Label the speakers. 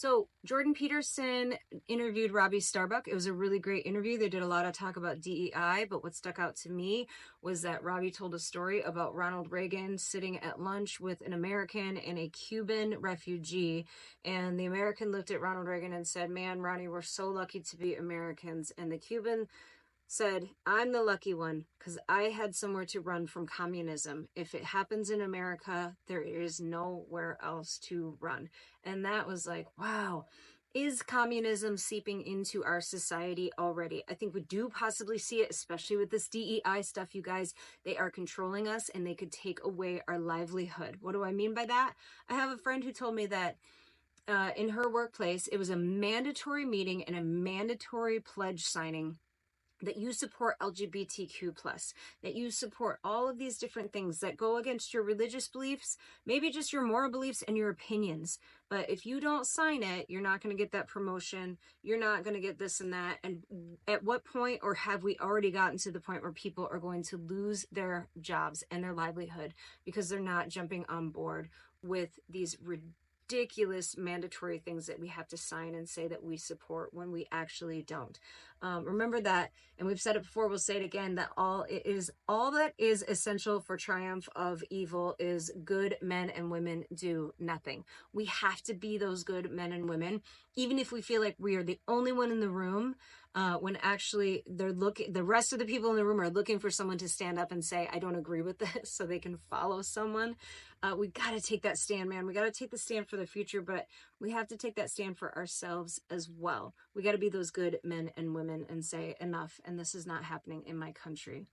Speaker 1: So Jordan Peterson interviewed Robbie Starbuck. It was a really great interview. They did a lot of talk about DEI, but what stuck out to me was that Robbie told a story about Ronald Reagan sitting at lunch with an American and a Cuban refugee. And the American looked at Ronald Reagan and said, "Man, Ronnie, we're so lucky to be Americans." And the Cuban said, "I'm the lucky one because I had somewhere to run from communism. If it happens in America, there is nowhere else to run." And that was like, wow, is communism seeping into our society already? I think we do possibly see it, especially with this DEI stuff, you guys. They are controlling us and they could take away our livelihood. What do I mean by that? I have a friend who told me that in her workplace, it was a mandatory meeting and a mandatory pledge signing that you support LGBTQ+, that you support all of these different things that go against your religious beliefs, maybe just your moral beliefs and your opinions. But if you don't sign it, you're not going to get that promotion. You're not going to get this and that. And at what point, or have we already gotten to the point where people are going to lose their jobs and their livelihood because they're not jumping on board with these ridiculous mandatory things that we have to sign and say that we support when we actually don't? Remember that, and we've said it before, we'll say it again, that all that is essential for triumph of evil is good men and women do nothing. We have to be those good men and women, even if we feel like we are the only one in the room, when actually the rest of the people in the room are looking for someone to stand up and say, "I don't agree with this," so they can follow someone. We got to take that stand, man. We got to take the stand for the future, but we have to take that stand for ourselves as well. We got to be those good men and women and say, enough, and this is not happening in my country.